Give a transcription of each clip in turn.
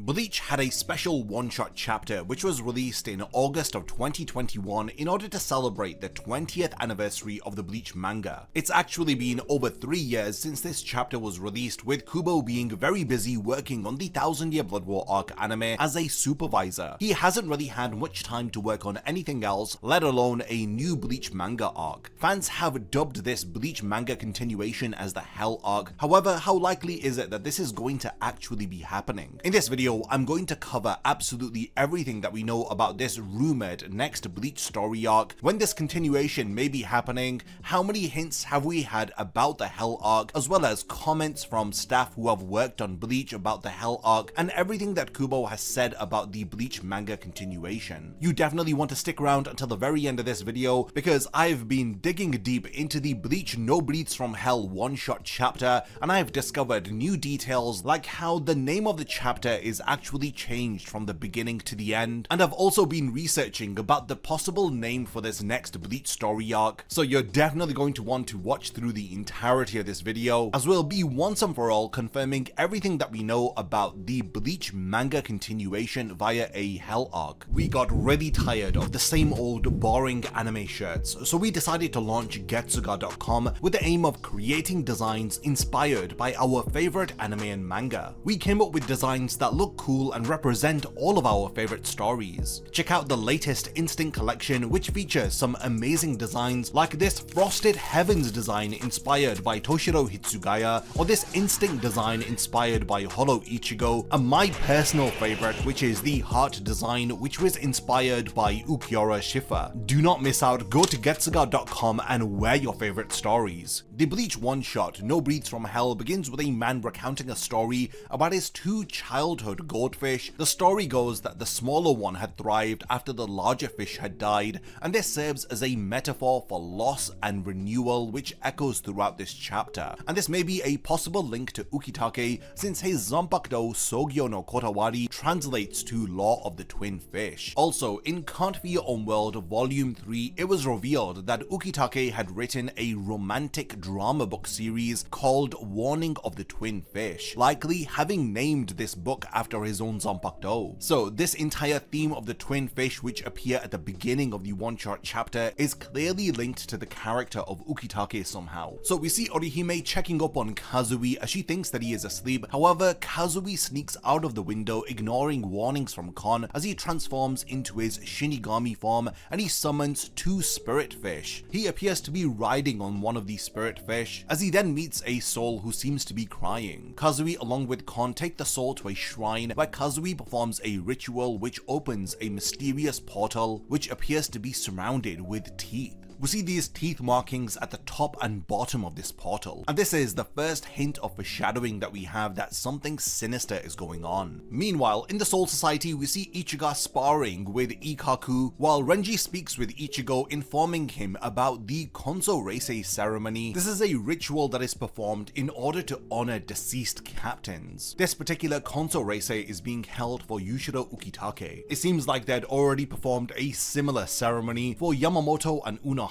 BLEACH had a special one-shot chapter which was released in August of 2021 in order to celebrate the 20th anniversary of the BLEACH manga. It's actually been over 3 years since this chapter was released, with Kubo being very busy working on the 1000-Year Blood War arc anime as a supervisor. He hasn't really had much time to work on anything else, let alone a new BLEACH manga arc. Fans have dubbed this BLEACH manga continuation as the Hell arc. However, how likely is it that this is going to actually be happening? In this video, I'm going to cover absolutely everything that we know about this rumored next BLEACH story arc, when this continuation may be happening, how many hints have we had about the Hell arc, as well as comments from staff who have worked on BLEACH about the Hell arc, and everything that Kubo has said about the BLEACH manga continuation. You definitely want to stick around until the very end of this video, because I've been digging deep into the BLEACH No Breaths from Hell one-shot chapter, and I've discovered new details like how the name of the chapter is actually changed from the beginning to the end, and I've also been researching about the possible name for this next BLEACH story arc, so you're definitely going to want to watch through the entirety of this video, as we'll be once and for all confirming everything that we know about the BLEACH manga continuation via a Hell arc. We got really tired of the same old boring anime shirts, so we decided to launch Getsuga.com with the aim of creating designs inspired by our favorite anime and manga. We came up with designs that look cool and represent all of our favorite stories. Check out the latest Instinct collection, which features some amazing designs like this Frosted Heavens design inspired by Toshiro Hitsugaya, or this Instinct design inspired by Holo Ichigo, and my personal favorite, which is the Heart design, which was inspired by Ukiura Shifa. Do not miss out, go to Getsuga.com and wear your favorite stories. The BLEACH one-shot No Breaths from Hell begins with a man recounting a story about his 2 childhood goldfish. The story goes that the smaller one had thrived after the larger fish had died, and this serves as a metaphor for loss and renewal, which echoes throughout this chapter. And this may be a possible link to Ukitake, since his Zanpakuto Sogyo no Kotawari translates to Law of the Twin Fish. Also, in Can't Be Your Own World Volume 3, it was revealed that Ukitake had written a romantic drama book series called Warning of the Twin Fish, likely having named this book after his own Zanpakuto. So this entire theme of the twin fish, which appear at the beginning of the one-shot chapter, is clearly linked to the character of Ukitake somehow. So we see Orihime checking up on Kazui as she thinks that he is asleep. However, Kazui sneaks out of the window, ignoring warnings from Kon, as he transforms into his Shinigami form and he summons 2 spirit fish. He appears to be riding on one of these spirit fish, as he then meets a soul who seems to be crying. Kazui along with Kon take the soul to a shrine where Kazui performs a ritual which opens a mysterious portal which appears to be surrounded with teeth. We see these teeth markings at the top and bottom of this portal, and this is the first hint of foreshadowing that we have that something sinister is going on. Meanwhile, in the Soul Society, we see Ichigo sparring with Ikaku, while Renji speaks with Ichigo, informing him about the Konso Reisei ceremony. This is a ritual that is performed in order to honor deceased captains. This particular Konso Reisei is being held for Yushiro Ukitake. It seems like they'd already performed a similar ceremony for Yamamoto and Unohana,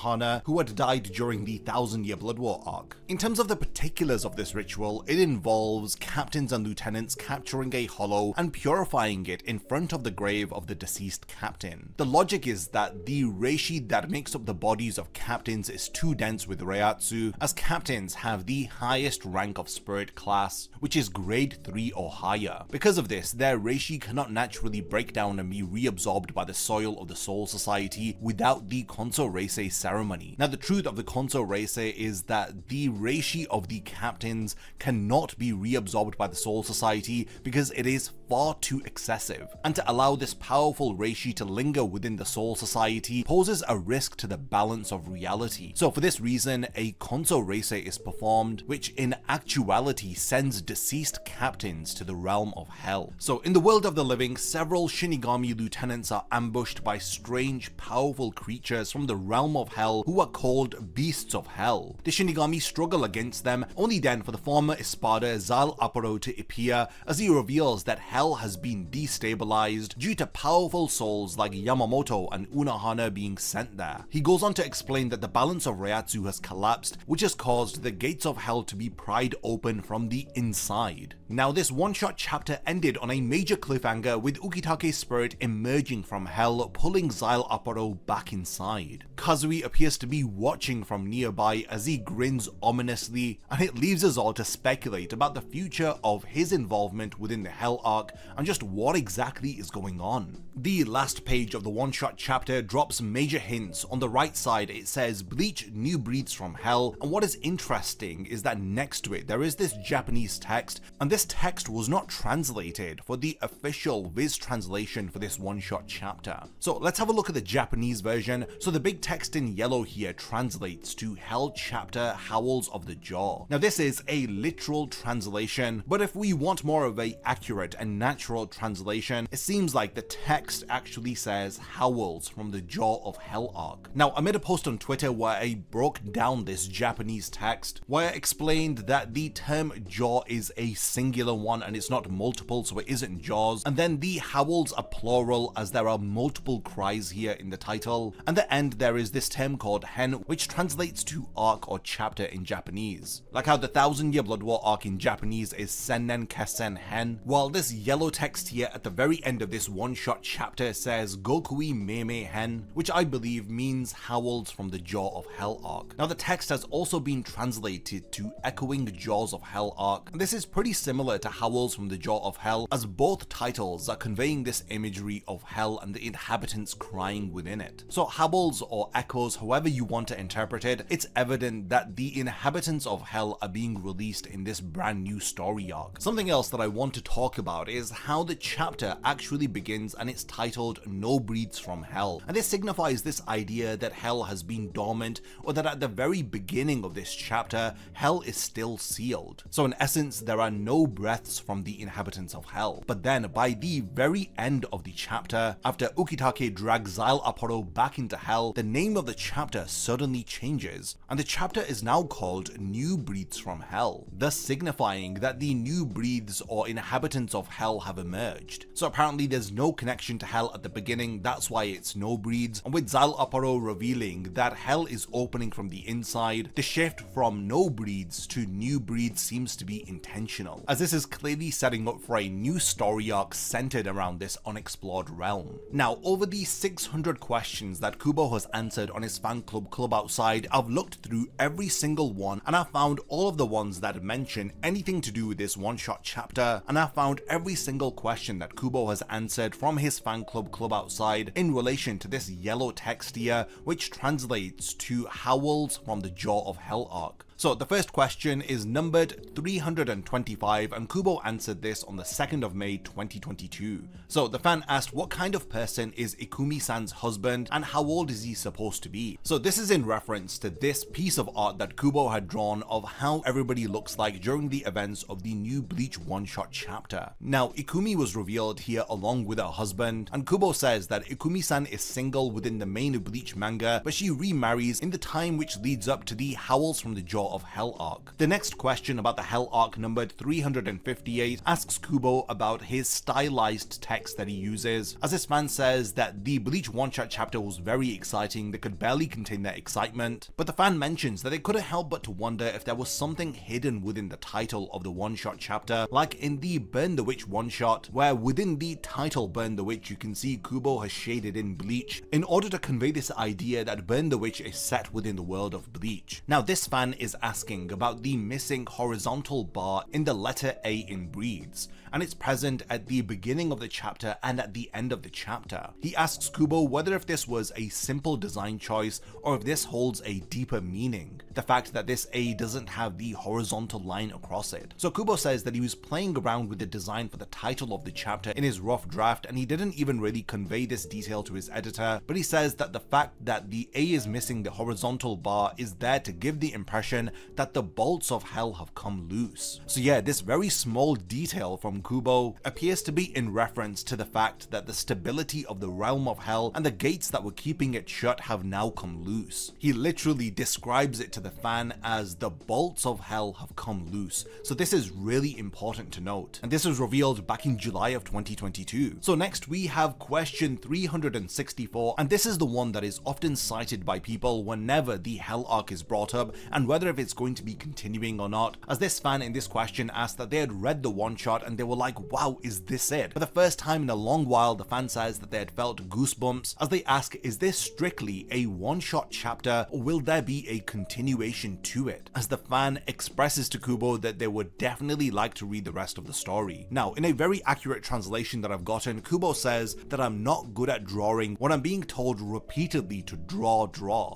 who had died during the 1000-Year Blood War arc. In terms of the particulars of this ritual, it involves captains and lieutenants capturing a hollow and purifying it in front of the grave of the deceased captain. The logic is that the reishi that makes up the bodies of captains is too dense with Reiatsu, as captains have the highest rank of spirit class, which is grade 3 or higher. Because of this, their reishi cannot naturally break down and be reabsorbed by the soil of the Soul Society without the Konso Reisei ceremony. Now, the truth of the Konso Reisei is that the reishi of the captains cannot be reabsorbed by the Soul Society because it is far too excessive, and to allow this powerful reishi to linger within the Soul Society poses a risk to the balance of reality. So for this reason, a Konso Reisei is performed, which in actuality sends deceased captains to the realm of hell. So in the world of the living, several Shinigami lieutenants are ambushed by strange, powerful creatures from the realm of hell who are called beasts of hell. The Shinigami struggle against them, only then for the former Espada Zal Aparo to appear as he reveals that hell has been destabilized due to powerful souls like Yamamoto and Unohana being sent there. He goes on to explain that the balance of Reiatsu has collapsed, which has caused the gates of hell to be pried open from the inside. Now this one-shot chapter ended on a major cliffhanger with Ukitake's spirit emerging from hell, pulling Zal Aparo back inside. Kazui appears to be watching from nearby as he grins ominously, and it leaves us all to speculate about the future of his involvement within the Hell arc and just what exactly is going on. The last page of the one-shot chapter drops major hints. On the right side it says Bleach New Breeds from Hell, and what is interesting is that next to it there is this Japanese text, and this text was not translated for the official Viz translation for this one-shot chapter. So let's have a look at the Japanese version. So the big text in yellow here translates to Hell Chapter Howls of the Jaw. Now this is a literal translation, but if we want more of a accurate and natural translation, it seems like the text actually says Howls from the Jaw of Hell arc. Now I made a post on Twitter where I broke down this Japanese text, where I explained that the term jaw is a singular one and it's not multiple, so it isn't jaws, and then the howls are plural as there are multiple cries here in the title. And at the end there is this term called hen, which translates to arc or chapter in Japanese. Like how the 1000-year Blood War arc in Japanese is Sennen Kessen Hen, while this yellow text here at the very end of this one-shot chapter says Gokui Meme Hen, which I believe means howls from the Jaw of Hell arc. Now the text has also been translated to Echoing Jaws of Hell arc, and this is pretty similar to Howls from the Jaw of Hell, as both titles are conveying this imagery of hell and the inhabitants crying within it. So howls or echoes, however you want to interpret it, it's evident that the inhabitants of hell are being released in this brand new story arc. Something else that I want to talk about is how the chapter actually begins, and it's titled No Breeds from Hell, and this signifies this idea that hell has been dormant, or that at the very beginning of this chapter hell is still sealed. So in essence there are no breaths from the inhabitants of hell. But then by the very end of the chapter, after Ukitake drags Zal Aparo back into hell, the name of the chapter suddenly changes, and the chapter is now called New Breeds from Hell, thus signifying that the new breeds or inhabitants of hell have emerged. So apparently there's no connection to hell at the beginning, that's why it's no breeds, and with Zal Aparo revealing that hell is opening from the inside, the shift from no breeds to new breeds seems to be intentional, as this is clearly setting up for a new story arc centered around this unexplored realm. Now, over the 600 questions that Kubo has answered on his fan club outside, I've looked through every single one, and I found all of the ones that mention anything to do with this one-shot chapter, and I found every single question that Kubo has answered from his fan club outside in relation to this yellow text here, which translates to Howls from the Jaw of Hell arc. So the first question is numbered 325, and Kubo answered this on the 2nd of May 2022. So the fan asked what kind of person is Ikumi-san's husband and how old is he supposed to be? So this is in reference to this piece of art that Kubo had drawn of how everybody looks like during the events of the new Bleach one-shot chapter. Now Ikumi was revealed here along with her husband, and Kubo says that Ikumi-san is single within the main Bleach manga, but she remarries in the time which leads up to the Howls from the Jaw of Hell arc. The next question about the Hell arc numbered 358 asks Kubo about his stylized text that he uses, as his fan says that the Bleach one-shot chapter was very exciting, they could barely contain their excitement, but the fan mentions that they couldn't help but to wonder if there was something hidden within the title of the one-shot chapter, like in the Burn the Witch one-shot, where within the title Burn the Witch you can see Kubo has shaded in Bleach in order to convey this idea that Burn the Witch is set within the world of Bleach. Now this fan is asking about the missing horizontal bar in the letter A in Breeds, and it's present at the beginning of the chapter and at the end of the chapter. He asks Kubo whether if this was a simple design choice or if this holds a deeper meaning, the fact that this A doesn't have the horizontal line across it. So Kubo says that he was playing around with the design for the title of the chapter in his rough draft, and he didn't even really convey this detail to his editor, but he says that the fact that the A is missing the horizontal bar is there to give the impression that the bolts of hell have come loose. So yeah, this very small detail from Kubo appears to be in reference to the fact that the stability of the realm of hell and the gates that were keeping it shut have now come loose. He literally describes it to the fan as the bolts of hell have come loose, so this is really important to note, and this was revealed back in July of 2022. So next we have question 364, and this is the one that is often cited by people whenever the Hell arc is brought up and whether if it's going to be continuing or not, as this fan in this question asked that they had read the one shot and they were like, wow, is this it? For the first time in a long while, the fan says that they had felt goosebumps as they ask, is this strictly a one-shot chapter or will there be a continuation to it? As the fan expresses to Kubo that they would definitely like to read the rest of the story. Now, in a very accurate translation that I've gotten, Kubo says that I'm not good at drawing when I'm being told repeatedly to draw.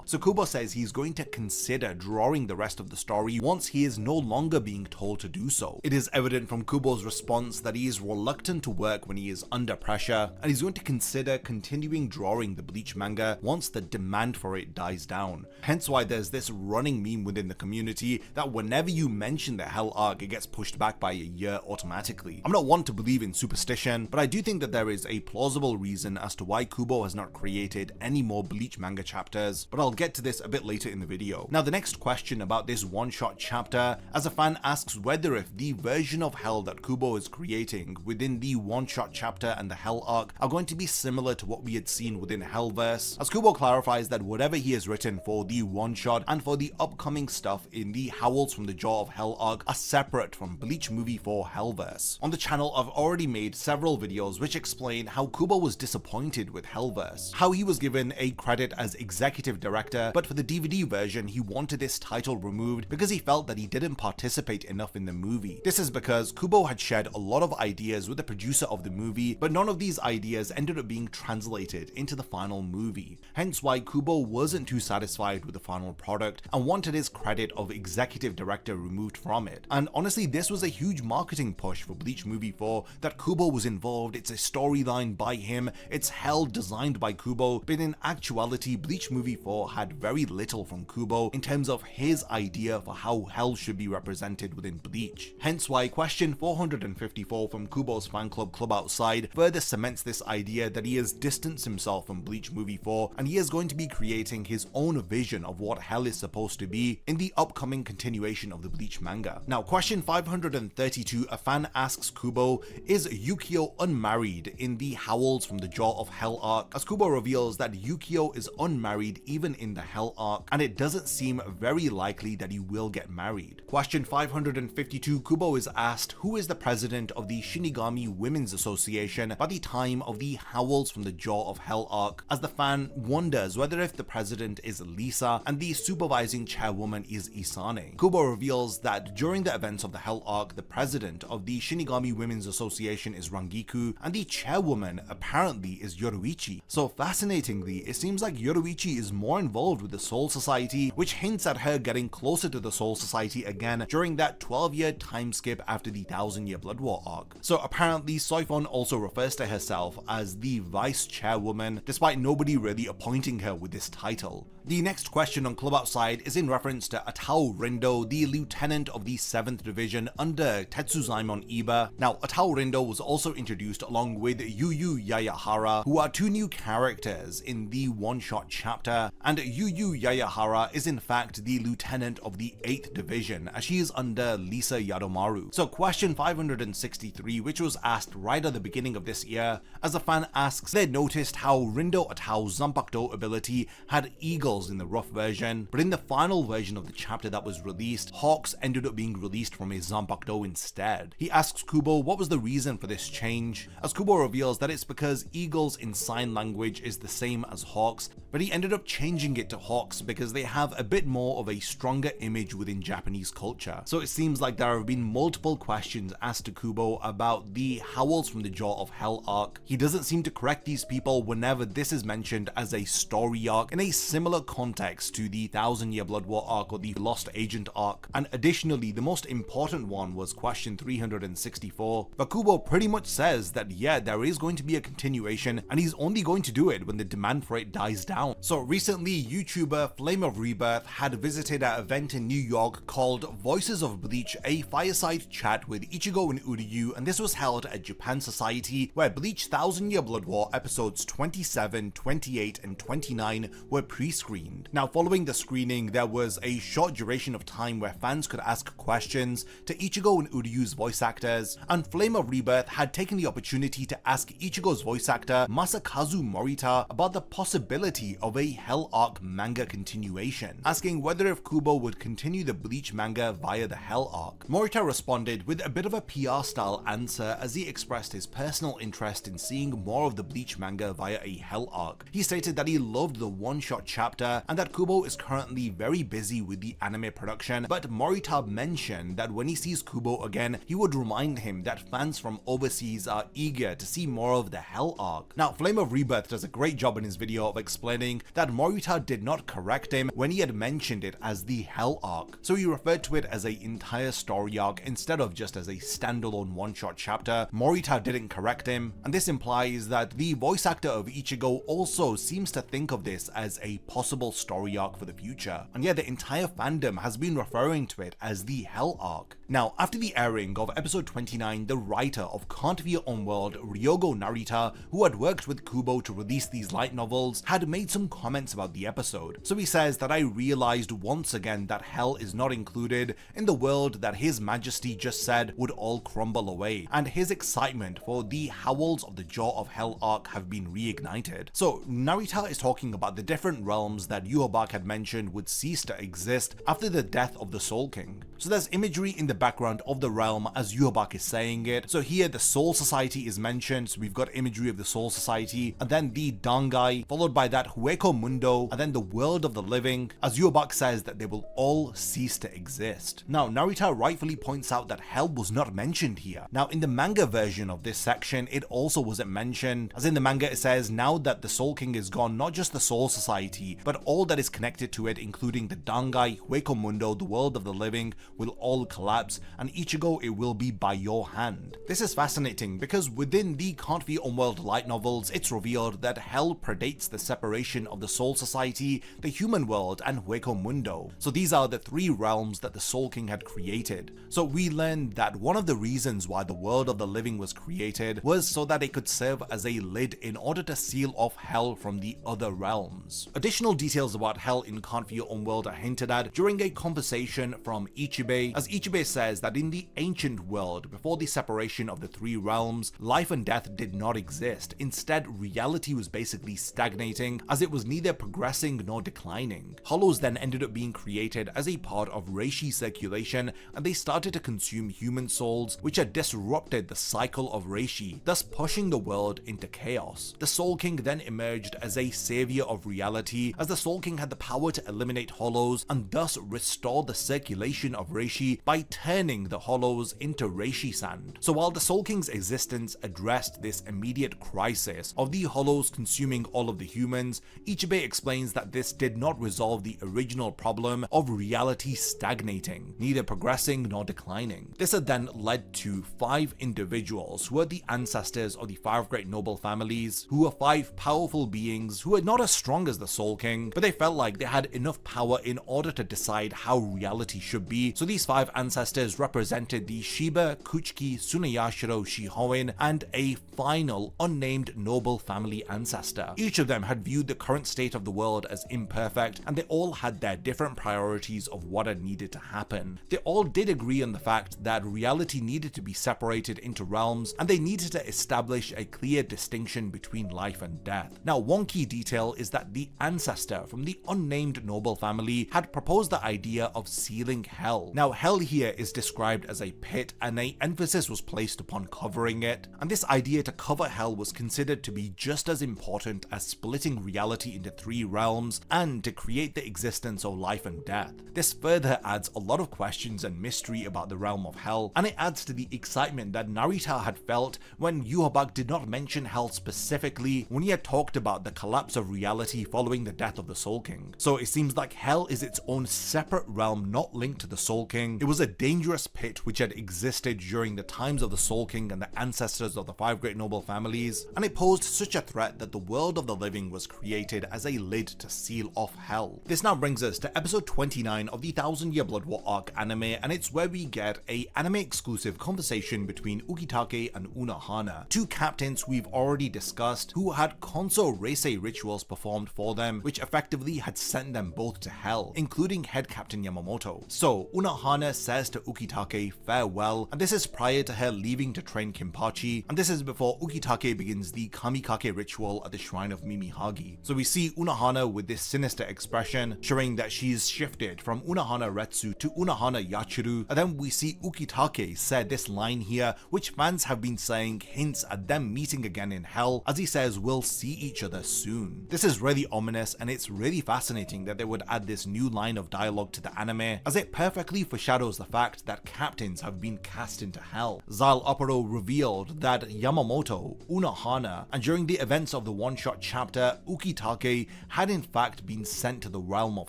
So Kubo says he's going to consider drawing the rest of the story once he is no longer being told to do so. It is evident from Kubo's response that he is reluctant to work when he is under pressure, and he's going to consider continuing drawing the Bleach manga once the demand for it dies down. Hence why there's this running meme within the community that whenever you mention the Hell arc, it gets pushed back by a year automatically. I'm not one to believe in superstition, but I do think that there is a plausible reason as to why Kubo has not created any more Bleach manga chapters, but I'll get to this a bit later in the video. Now, the next question about this one-shot chapter, as a fan asks whether if the version of Hell that Kubo is creating within the one-shot chapter and the Hell arc are going to be similar to what we had seen within Hellverse, as Kubo clarifies that whatever he has written for the one-shot and for the upcoming stuff in the Howls from the Jaw of Hell arc are separate from Bleach Movie 4 Hellverse. On the channel, I've already made several videos which explain how Kubo was disappointed with Hellverse, how he was given a credit as executive director, but for the DVD version he wanted this title removed because he felt that he didn't participate enough in the movie. This is because Kubo had shared a lot of ideas with the producer of the movie, but none of these ideas ended up being translated into the final movie. Hence why Kubo wasn't too satisfied with the final product and wanted his credit of executive director removed from it. And honestly, this was a huge marketing push for Bleach Movie 4 that Kubo was involved. It's a storyline by him, it's Hell designed by Kubo, but in actuality Bleach Movie 4 had very little from Kubo in terms of his idea for how Hell should be represented within Bleach. Hence why question 454 from Kubo's fan club Club Outside further cements this idea that he has distanced himself from Bleach Movie 4 and he is going to be creating his own vision of what Hell is supposed to be in the upcoming continuation of the Bleach manga. Now, question 532, a fan asks Kubo, is Yukio unmarried in the Howls from the Jaw of Hell arc, as Kubo reveals that Yukio is unmarried even in the Hell arc, and it doesn't seem very likely that he will get married. Question 552, Kubo is asked who is the president of the Shinigami Women's Association by the time of the Howls from the Jaw of Hell arc, as the fan wonders whether if the president is Lisa and the supervising chairwoman is Isane. Kubo reveals that during the events of the Hell arc, the president of the Shinigami Women's Association is Rangiku, and the chairwoman apparently is Yoruichi. So fascinatingly, it seems like Yoruichi is more involved with the Soul Society, which hints at her getting closer to the Soul Society again during that 12-year time skip after the 1000-year Blood War arc. So apparently Soifon also refers to herself as the vice chairwoman, despite nobody really appointing her with this title. The next question on Club Outside is in reference to Atao Rindo, the lieutenant of the 7th Division under Tetsuzaimon Iba. Now, Atao Rindo was also introduced along with Yu Yayahara, who are two new characters in the one-shot chapter, and Yu Yayahara is in fact the lieutenant of the 8th Division, as she is under Lisa Yadomaru. So question 563, which was asked right at the beginning of this year, as a fan asks, they noticed how Rindo Atao's Zanpakuto ability had eagles in the rough version, but in the final version of the chapter that was released, hawks ended up being released from his Zanpakuto instead. He asks Kubo what was the reason for this change, as Kubo reveals that it's because eagles in sign language is the same as hawks, but he ended up changing it to hawks because they have a bit more of a stronger image within Japanese culture. So it seems like there have been multiple questions asked to Kubo about the Howls from the Jaw of Hell arc. He doesn't seem to correct these people whenever this is mentioned as a story arc in a similar context to the 1000-year Blood War arc or the Lost Agent arc. And additionally, the most important one was question 364, but Kubo pretty much says that yeah, there is going to be a continuation and he's only going to do it when the demand for it dies down. So recently, YouTuber Flame of Rebirth had visited an event in New York called Voices of Bleach, a fireside chat with Ichigo and Uryu, and this was held at Japan Society, where Bleach 1000 Year Blood War episodes 27, 28, and 29 were pre-screened. Now, following the screening, there was a short duration of time where fans could ask questions to Ichigo and Uryu's voice actors, and Flame of Rebirth had taken the opportunity to ask Ichigo's voice actor Masakazu Morita about the possibility of a Hell Arc manga continuation, asking whether if Kubo would continue the Bleach manga via the Hell Arc. Morita responded with a bit of a PR style answer as he expressed his personal interest in seeing more of the Bleach manga via a Hell Arc. He stated that he loved the one-shot chapter and that Kubo is currently very busy with the anime production, but Morita mentioned that when he sees Kubo again, he would remind him that fans from overseas are eager to see more of the Hell Arc. Now, Flame of Rebirth does a great job in his video of explaining that Morita did not correct him when he had mentioned it as the Hell Arc, so he referred to it as an entire story arc instead of just as a standalone one-shot chapter. Morita didn't correct him, and this implies that the voice actor of Ichigo also seems to think of this as a possible story arc for the future, and yeah, the entire fandom has been referring to it as the Hell Arc. Now, after the airing of episode 29, the writer of Can't Be Your Own World, Ryogo Narita, who had worked with Kubo to release these light novels, had made some comments about the episode. So he says that I realized once again that hell is not included in the world that His Majesty just said would all crumble away, and his excitement for the Howls of the Jaw of Hell arc have been reignited. So Narita is talking about the different realms that Yhwach had mentioned would cease to exist after the death of the Soul King. So there's imagery in the background of the realm as Yhwach is saying it. So here the Soul Society is mentioned, so we've got imagery of the Soul Society, and then the Dangai, followed by that Hueco Mundo, and then the world of the living, as Yhwach says that they will all cease to exist. Now, Narita rightfully points out that hell was not mentioned here. Now, in the manga version of this section, it also wasn't mentioned, as in the manga it says, now that the Soul King is gone, not just the Soul Society, but all that is connected to it, including the Dangai, Hueco Mundo, the world of the living, will all collapse, and Ichigo, it will be by your hand. This is fascinating because within the Can't Be Your Own World light novels, it's revealed that hell predates the separation of the Soul Society, the human world, and Hueco Mundo. So these are the three realms that the Soul King had created. So we learned that one of the reasons why the world of the living was created was so that it could serve as a lid in order to seal off hell from the other realms. Additional details about hell in Can't Be Your Own World are hinted at during a conversation from Ichibe, as Ichibe says that in the ancient world, before the separation of the three realms, life and death did not exist. Instead, reality was basically stagnating, as it was neither progressing nor declining. Hollows then ended up being created as a part of Reishi circulation, and they started to consume human souls, which had disrupted the cycle of Reishi, thus pushing the world into chaos. The Soul King then emerged as a savior of reality, as the Soul King had the power to eliminate hollows and thus restore the circulation of Reishi by turning the hollows into Reishi sand. So while the Soul King's existence addressed this immediate crisis of the hollows consuming all of the humans, Ichibe explains that this did not resolve the original problem of reality stagnating, neither progressing nor declining. This had then led to 5 individuals who were the ancestors of the 5 great noble families, who were 5 powerful beings who were not as strong as the Soul King, but they felt like they had enough power in order to decide how reality should be. So these 5 ancestors represented the Shiba, Kuchiki, Tsuneyashiro, Shihoin, and a final unnamed noble family ancestor. Each of them had viewed the current state of the world as imperfect, and they all had their different priorities of what had needed to happen. They all did agree on the fact that reality needed to be separated into realms, and they needed to establish a clear distinction between life and death. Now, one key detail is that the ancestor from the unnamed noble family had proposed the idea of sealing hell. Now, hell here is described as a pit, and an emphasis was placed upon covering it, and this idea to cover hell was considered to be just as important as splitting reality into 3 realms and to create the existence of life and death. This further adds a lot of questions and mystery about the realm of hell, and it adds to the excitement that Narita had felt when Yhwach did not mention hell specifically when he had talked about the collapse of reality following the death of the Soul King. So it seems like hell is its own separate realm not linked to the Soul King. It was a dangerous pit which had existed during the times of the Soul King and the ancestors of the 5 great noble families, and it posed such a threat that the world of the living was created as a lid to seal off hell. This now brings us to episode 29 of the 1000 Year Blood War arc anime, and it's where we get a anime exclusive massive conversation between Ukitake and Unohana, two captains we've already discussed who had Konso Reisei rituals performed for them, which effectively had sent them both to hell, including head captain Yamamoto. So Unohana says to Ukitake farewell, and this is prior to her leaving to train Kinpachi, and this is before Ukitake begins the Kamikake ritual at the shrine of Mimihagi. So we see Unohana with this sinister expression, showing that she's shifted from Unohana Retsu to Unohana Yachuru, and then we see Ukitake said this line here, which fans have been saying hints at them meeting again in hell, as he says we'll see each other soon. This is really ominous, and it's really fascinating that they would add this new line of dialogue to the anime, as it perfectly foreshadows the fact that captains have been cast into hell. Zal Opero revealed that Yamamoto, Unohana, and during the events of the one-shot chapter, Ukitake had in fact been sent to the realm of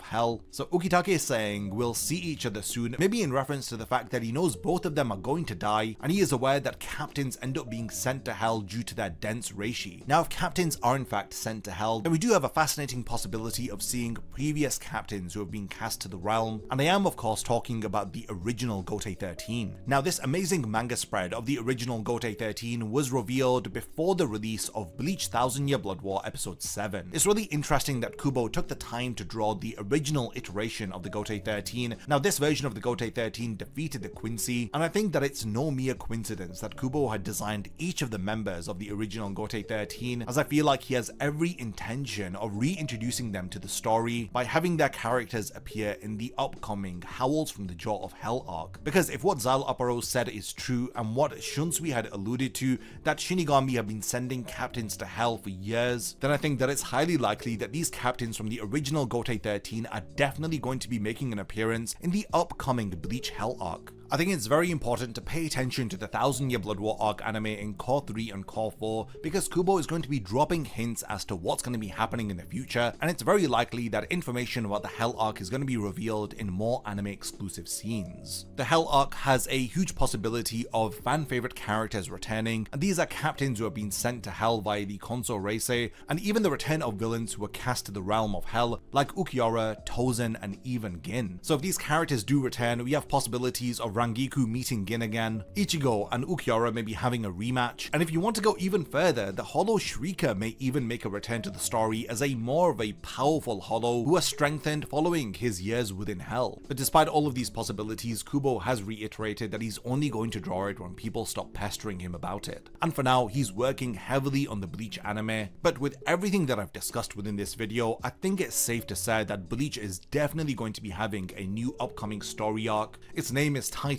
hell. So Ukitake is saying we'll see each other soon, maybe in reference to the fact that he knows both of them are going to die, and he is aware that captains end up being sent to hell due to their dense reishi. Now if captains are in fact sent to hell, then we do have a fascinating possibility of seeing previous captains who have been cast to the realm, and I am of course talking about the original Gotei 13. Now this amazing manga spread of the original Gotei 13 was revealed before the release of Bleach 1000 Year Blood War episode 7. It's really interesting that Kubo took the time to draw the original iteration of the Gotei 13. Now this version of the Gotei 13 defeated the Quincy, and I think that it's no mere coincidence that Kubo had designed each of the members of the original Gotei 13, as I feel like he has every intention of reintroducing them to the story by having their characters appear in the upcoming Howls from the Jaw of Hell arc. Because if what Zal Opero said is true, and what Shunsui had alluded to, that Shinigami have been sending captains to hell for years, then I think that it's highly likely that these captains from the original Gotei 13 are definitely going to be making an appearance in the upcoming Bleach Hell arc. I think it's very important to pay attention to the 1000 Year Blood War arc anime in Core 3 and Core 4, because Kubo is going to be dropping hints as to what's going to be happening in the future, and it's very likely that information about the Hell arc is going to be revealed in more anime exclusive scenes. The Hell arc has a huge possibility of fan favorite characters returning, and these are captains who have been sent to hell via the Konso Reisei, and even the return of villains who were cast to the realm of hell, like Ukiura, Tozen, and even Gin. So if these characters do return, we have possibilities of Rangiku meeting Gin again, Ichigo and Ukiura may be having a rematch, and if you want to go even further, the Hollow Shrieker may even make a return to the story as a more of a powerful Hollow who was strengthened following his years within hell. But despite all of these possibilities, Kubo has reiterated that he's only going to draw it when people stop pestering him about it. And for now, he's working heavily on the Bleach anime, but with everything that I've discussed within this video, I think it's safe to say that Bleach is definitely going to be having a new upcoming story arc. Its name is titled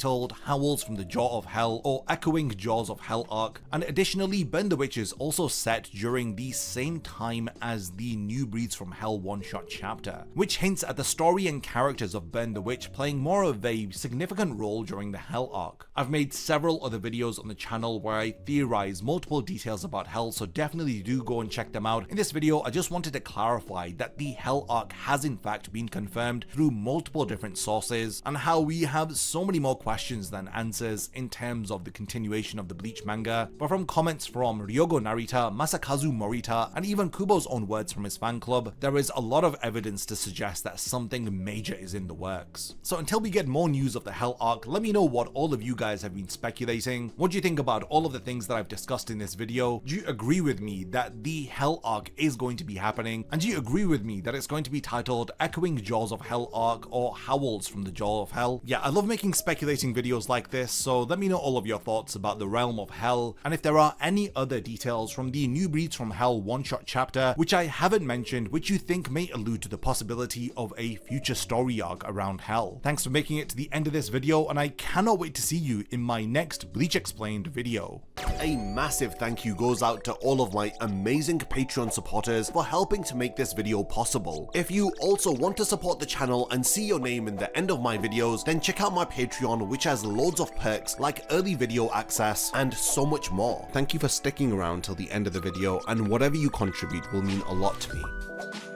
Howls from the Jaw of Hell, or Echoing Jaws of Hell arc, and additionally Burn the Witch is also set during the same time as the New Breeds from Hell one-shot chapter, which hints at the story and characters of Burn the Witch playing more of a significant role during the Hell arc. I've made several other videos on the channel where I theorize multiple details about Hell, so definitely do go and check them out. In this video, I just wanted to clarify that the Hell arc has in fact been confirmed through multiple different sources, and how we have so many more questions than answers in terms of the continuation of the Bleach manga. But from comments from Ryogo Narita, Masakazu Morita, and even Kubo's own words from his fan club, there is a lot of evidence to suggest that something major is in the works. So until we get more news of the Hell arc, let me know what all of you guys have been speculating. What do you think about all of the things that I've discussed in this video? Do you agree with me that the Hell arc is going to be happening? And do you agree with me that it's going to be titled Echoing Jaws of Hell arc, or Howls from the Jaw of Hell? Yeah, I love making speculating videos like this, so let me know all of your thoughts about the realm of hell, and if there are any other details from the New Breeds from Hell one-shot chapter which I haven't mentioned, which you think may allude to the possibility of a future story arc around hell. Thanks for making it to the end of this video, and I cannot wait to see you in my next Bleach Explained video. A massive thank you goes out to all of my amazing Patreon supporters for helping to make this video possible. If you also want to support the channel and see your name in the end of my videos, then check out my Patreon, which has loads of perks like early video access and so much more. Thank you for sticking around till the end of the video, and whatever you contribute will mean a lot to me.